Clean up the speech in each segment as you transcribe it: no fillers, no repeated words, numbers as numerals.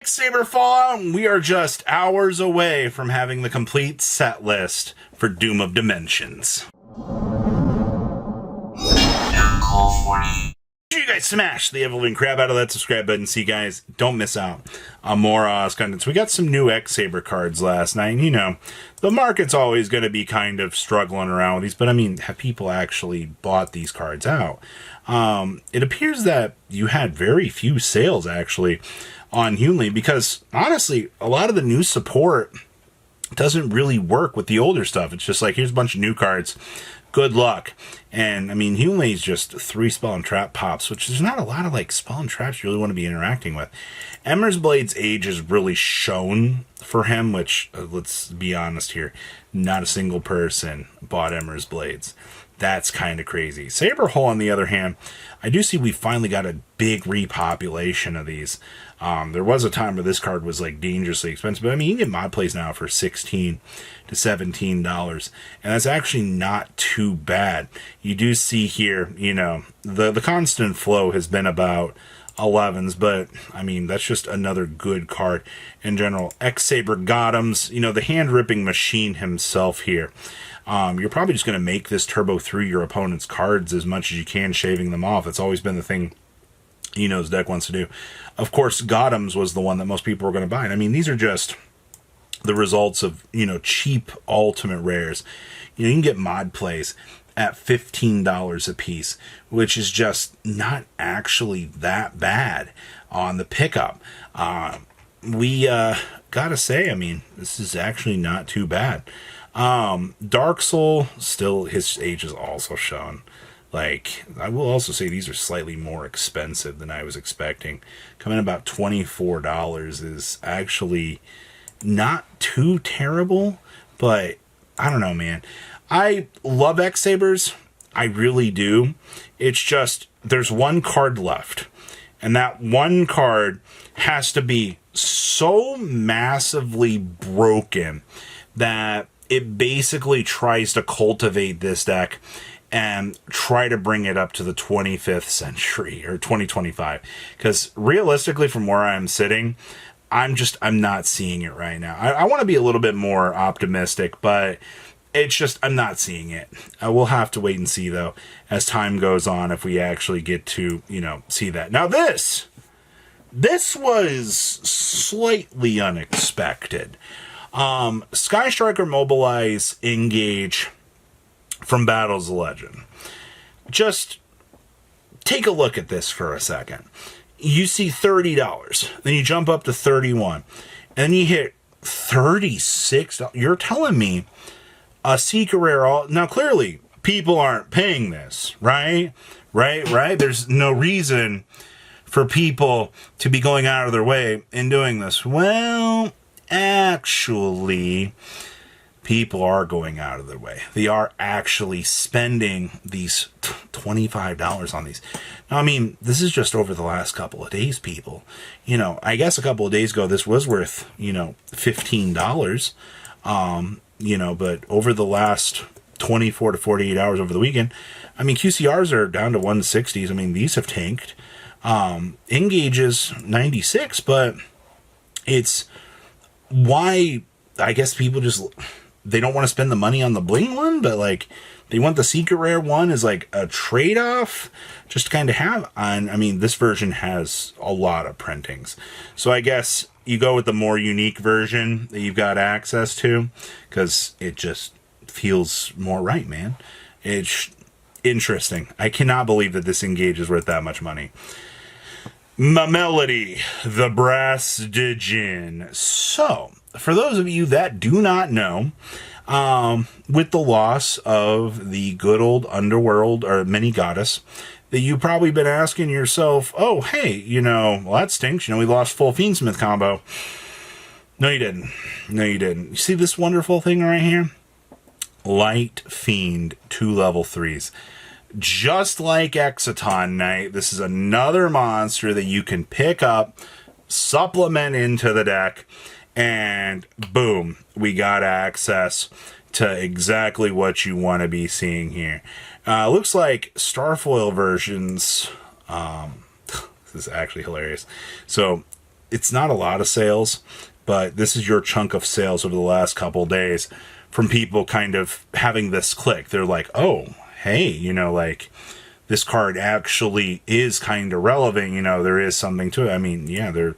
X-Saber Fallout, and we are just hours away from having the complete set list for Doom of Dimensions. You guys smash the ever-living crap out of that subscribe button. See, guys, don't miss out on more contents. We got some new X-Saber cards last night, and you know, the market's always going to be kind of struggling around with these, but I mean, have people actually bought these cards out? It appears that you had very few sales, actually, on Yusei, because, honestly, a lot of the new support doesn't really work with the older stuff. It's just like, here's a bunch of new cards. Good luck. And, I mean, Yusei's just 3 spell and trap pops, which there's not a lot of, like, spell and traps you really want to be interacting with. Emmer's Blade's age is really shown for him, which, let's be honest here, not a single person bought Emmer's Blades. That's kind of crazy. Saber Hole, on the other hand, I do see we finally got a big repopulation of these. There was a time where this card was like dangerously expensive, but I mean, you can get mod plays now for $16 to $17, and that's actually not too bad. You do see here, you know, the constant flow has been about 11s, but I mean, that's just another good card in general. X-Saber Gotham's, you know, the hand-ripping machine himself here. You're probably just going to make this turbo through your opponent's cards as much as you can, shaving them off. That's always been the thing, you know, his deck wants to do. Of course, Gotham's was the one that most people were going to buy. And I mean, these are just the results of, you know, cheap ultimate rares. You know, you can get mod plays at $15 a piece, which is just not actually that bad on the pickup. We gotta say, I mean, this is actually not too bad. Dark Soul, still, his age is also shown. Like, I will also say these are slightly more expensive than I was expecting. Coming about $24 is actually not too terrible, but I don't know, man. I love X-Sabers. I really do. It's just, there's one card left. And that one card has to be so massively broken that it basically tries to cultivate this deck and try to bring it up to the 25th century or 2025. Because realistically, from where I'm sitting, I'm not seeing it right now. I want to be a little bit more optimistic, but it's just, I'm not seeing it. We'll have to wait and see, though, as time goes on, if we actually get to, you know, see that. Now, this was slightly unexpected. Sky Striker Mobilize Engage from Battles of Legend. Just take a look at this for a second. You see $30, then you jump up to $31, and then you hit $36. You're telling me a secret rare. Now, clearly, people aren't paying this, right? Right? There's no reason for people to be going out of their way and doing this. Well, actually, people are going out of their way. They are actually spending these $25 on these. Now, I mean, this is just over the last couple of days, people. You know, I guess a couple of days ago, this was worth, you know, $15. You know, but over the last 24 to 48 hours over the weekend, I mean, QCRs are down to 160s. I mean, these have tanked. Engage is 96, but it's why, I guess people just, they don't want to spend the money on the bling one, but like, they want the secret rare one as like a trade-off just to kind of have on. I mean, this version has a lot of printings. So I guess you go with the more unique version that you've got access to, because it just feels more right, man. It's interesting. I cannot believe that this Engage is worth that much money. Melody, the Brass Djinn. So, for those of you that do not know, with the loss of the good old underworld or mini goddess, that you've probably been asking yourself, oh, hey, you know, well, that stinks. You know, we lost full Fiendsmith combo. No, you didn't. No, you didn't. You see this wonderful thing right here? Light Fiend, 2 level 3s. Just like Exciton Knight, this is another monster that you can pick up, supplement into the deck, and boom, we got access to exactly what you want to be seeing here. Looks like Starfoil versions, this is actually hilarious. So it's not a lot of sales, but this is your chunk of sales over the last couple days from people kind of having this click. They're like, oh, hey, you know, like, this card actually is kind of relevant. You know, there is something to it. I mean, yeah, there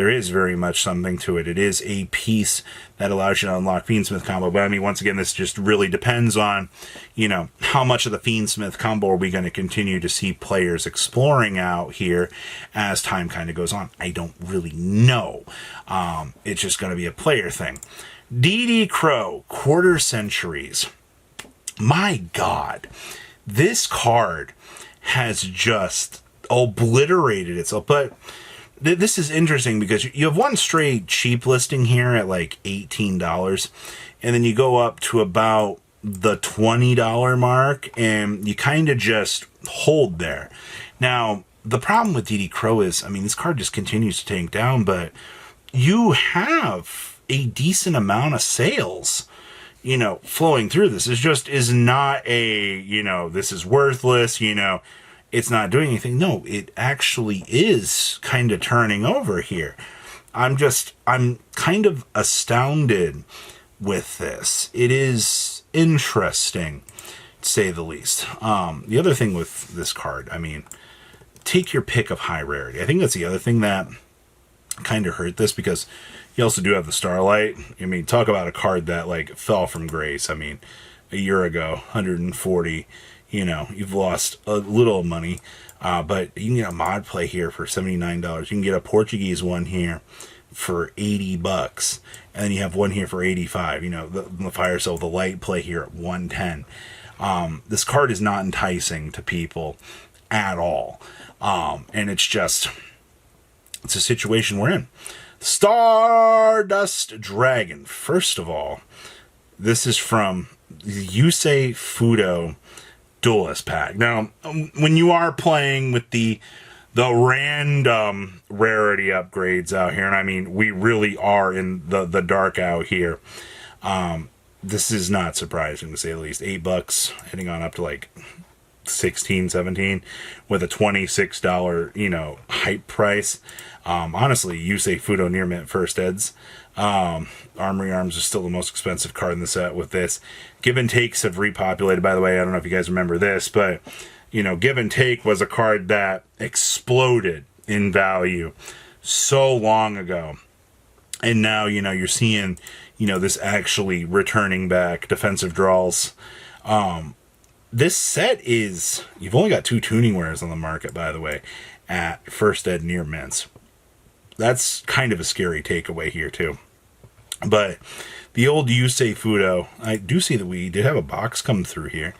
is very much something to it. It is a piece that allows you to unlock Fiendsmith combo. But I mean, once again, this just really depends on, you know, how much of the Fiendsmith combo are we going to continue to see players exploring out here as time kind of goes on. I don't really know. It's just going to be a player thing. D.D. Crow, Quarter Centuries. My God, this card has just obliterated itself. But this is interesting because you have one straight cheap listing here at like $18, and then you go up to about the $20 mark, and you kind of just hold there. Now, the problem with DD Crow is, I mean, this card just continues to tank down, but you have a decent amount of sales, you know, flowing through this. Is just is not a, you know, this is worthless, you know, it's not doing anything. No, it actually is kind of turning over here. I'm kind of astounded with this. It is interesting, to say the least. The other thing with this card, I mean, take your pick of high rarity. I think that's the other thing that kind of hurt this, because you also do have the Starlight. I mean, talk about a card that, like, fell from grace. I mean, a year ago, 140, you know, you've lost a little money, but you can get a mod play here for $79. You can get a Portuguese one here for $80, and then you have one here for $85. You know, the Fire Cell, the light play here at $110. This card is not enticing to people at all, and it's a situation we're in. Stardust Dragon. First of all, this is from the Yusei Fudo Duelist pack. Now, when you are playing with the random rarity upgrades out here, and I mean, we really are in the dark out here, this is not surprising, to say the least. $8, heading on up to like 16, 17, with a $26, you know, hype price. Honestly, Yusei Fudo near mint first eds. Armory Arms is still the most expensive card in the set with this. Give and Takes have repopulated, by the way. I don't know if you guys remember this, but, you know, Give and Take was a card that exploded in value so long ago. And now, you know, you're seeing, you know, this actually returning back. Defensive draws. This set is, you've only got 2 tuning wares on the market, by the way, at first ed near mints. That's kind of a scary takeaway here, too. But the old Yusei Fudo, I do see that we did have a box come through here.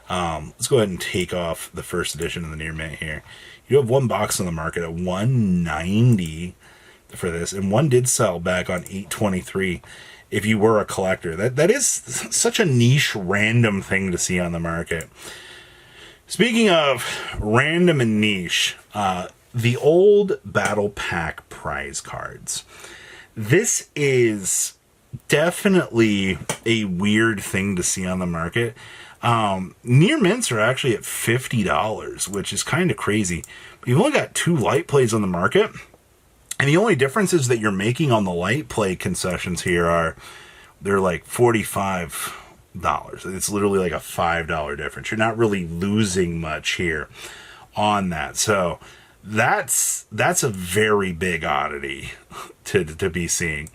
Let's go ahead and take off the first edition of the near mint here. You have one box on the market at $190 for this, and one did sell back on $823 if you were a collector. That is such a niche, random thing to see on the market. Speaking of random and niche, the old Battle Pack prize cards. This is definitely a weird thing to see on the market. Near mints are actually at $50, which is kind of crazy. But you've only got 2 light plays on the market. And the only difference is that you're making on the light play concessions here they're like $45. It's literally like a $5 difference. You're not really losing much here on that. So that's a very big oddity to be seeing.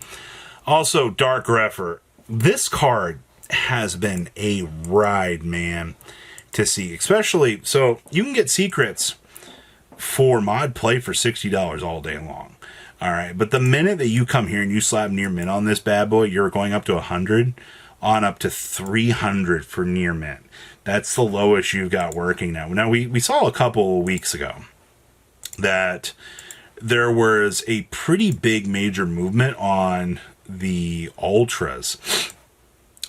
Also, Dark Grepher. This card has been a ride, man, to see. Especially, so you can get secrets for mod play for $60 all day long. All right, but the minute that you come here and you slap near mint on this bad boy, you're going up to 100, on up to 300 for near mint. That's the lowest you've got working now. Now, we saw a couple of weeks ago that there was a pretty big major movement on the ultras,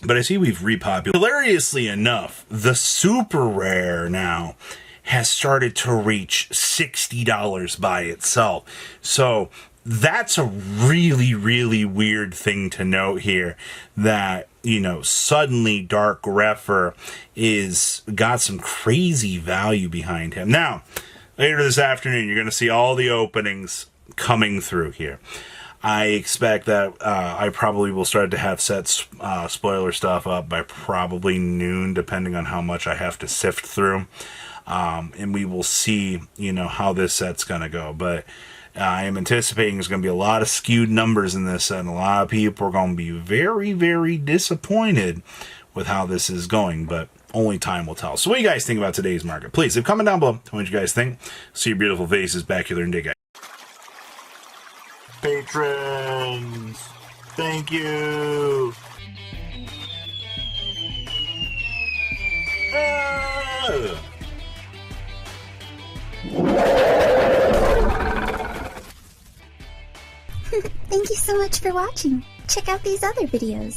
but I see we've repopulated. Hilariously enough, the super rare now has started to reach $60 by itself. So that's a really, really weird thing to note here, that, you know, suddenly Dark Grepher is got some crazy value behind him. Now, later this afternoon, you're going to see all the openings coming through here. I expect that I probably will start to have set spoiler stuff up by probably noon, depending on how much I have to sift through. And we will see, you know, how this set's going to go. But I am anticipating there's going to be a lot of skewed numbers in this set, and a lot of people are going to be very, very disappointed with how this is going. But only time will tell. So what do you guys think about today's market? Please leave a comment down below. Tell me what you guys think. See your beautiful faces back here and dig it. Patrons, thank you. Thank you so much for watching. Check out these other videos.